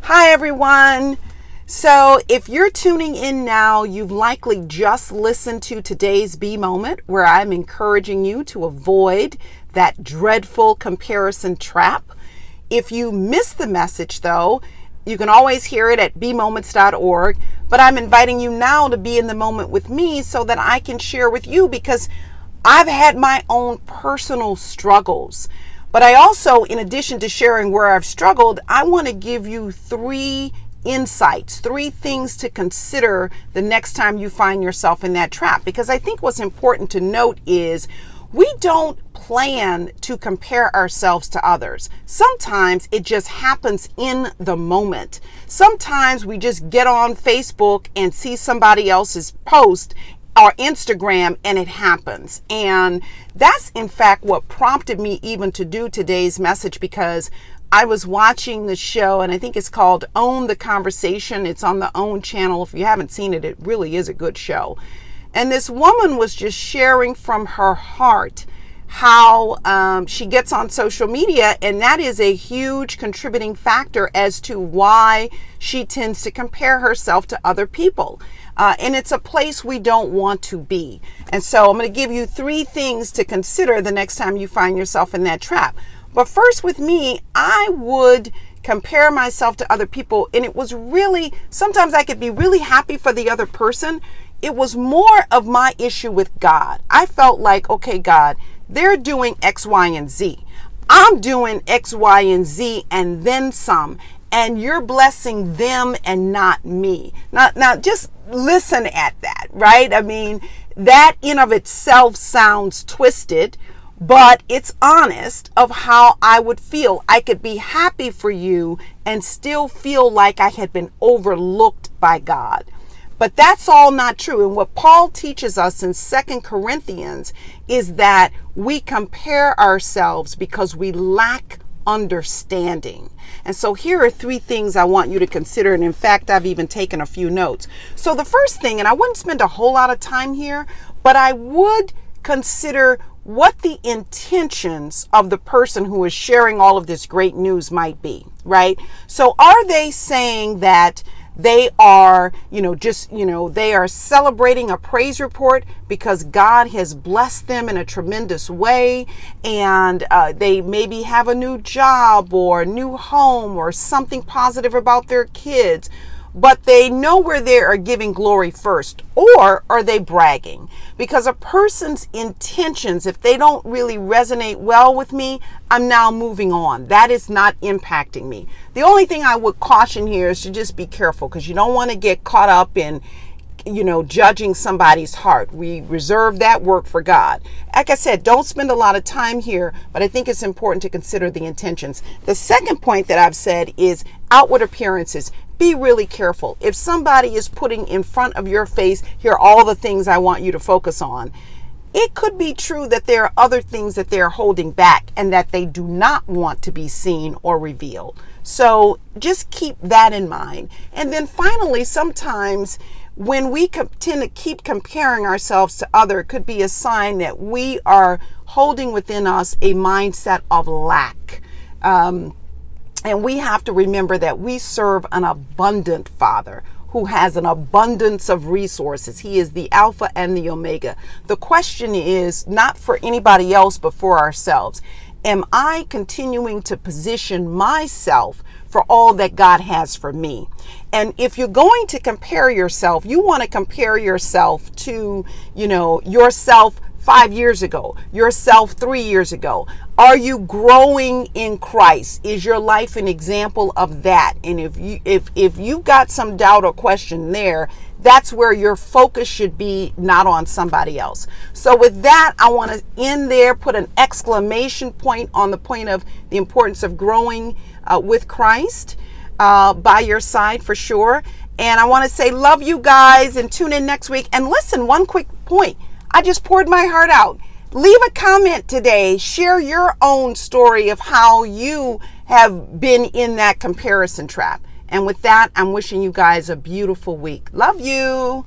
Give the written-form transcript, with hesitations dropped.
Hi, everyone. So if you're tuning in now, you've likely just listened to today's Be Moment, where I'm encouraging you to avoid that dreadful comparison trap. If you missed the message, though, you can always hear it at bemoments.org. But I'm inviting you now to be in the moment with me so that I can share with you, because I've had my own personal struggles. But I also, in addition to sharing where I've struggled, I want to give you 3 insights, 3 things to consider the next time you find yourself in that trap. Because I think what's important to note is we don't plan to compare ourselves to others. Sometimes it just happens in the moment. Sometimes we just get on Facebook and see somebody else's post or Instagram and it happens. And that's in fact what prompted me even to do today's message, because I was watching the show, and I think it's called Own the Conversation. It's on the OWN channel. If you haven't seen it, it really is a good show. And this woman was just sharing from her heart how she gets on social media, and that is a huge contributing factor as to why she tends to compare herself to other people. And it's a place we don't want to be. And so I'm going to give you 3 things to consider the next time you find yourself in that trap. But first, with me, I would compare myself to other people. And it was really, sometimes I could be really happy for the other person. It was more of my issue with God. I felt like, okay, God, they're doing X, Y, and Z. I'm doing X, Y, and Z and then some. And you're blessing them and not me. Now just listen at that, right? I mean, that in of itself sounds twisted, but it's honest of how I would feel. I could be happy for you and still feel like I had been overlooked by God. But that's all not true. And what Paul teaches us in 2 Corinthians is that we compare ourselves because we lack understanding. And so here are 3 things I want you to consider. And in fact, I've even taken a few notes. So the first thing, and I wouldn't spend a whole lot of time here, but I would consider what the intentions of the person who is sharing all of this great news might be, right? So are they saying that they are, they are celebrating a praise report because God has blessed them in a tremendous way, and they maybe have a new job or a new home or something positive about their kids, but they know where they are giving glory first? Or are they bragging? Because a person's intentions, if they don't really resonate well with me, I'm now moving on. That is not impacting me. The only thing I would caution here is to just be careful, because you don't want to get caught up in judging somebody's heart. We reserve that work for God. Like I said, don't spend a lot of time here, but I think it's important to consider the intentions. The second point that I've said is outward appearances. Be really careful. If somebody is putting in front of your face, here are all the things I want you to focus on, it could be true that there are other things that they're holding back and that they do not want to be seen or revealed. So just keep that in mind. And then finally, sometimes when we tend to keep comparing ourselves to others, could be a sign that we are holding within us a mindset of lack. And we have to remember that we serve an abundant Father who has an abundance of resources. He is the Alpha and the Omega. The question is not for anybody else, but for ourselves. Am I continuing to position myself for all that God has for me? And if you're going to compare yourself, you want to compare yourself to, yourself 5 years ago, yourself 3 years ago. Are you growing in Christ? Is your life an example of that? And if you've got some doubt or question there, that's where your focus should be, not on somebody else. So with that, I want to end there, put an exclamation point on the point of the importance of growing with Christ by your side for sure. And I want to say love you guys, and tune in next week. And listen, one quick point. I just poured my heart out. Leave a comment today. Share your own story of how you have been in that comparison trap. And with that, I'm wishing you guys a beautiful week. Love you.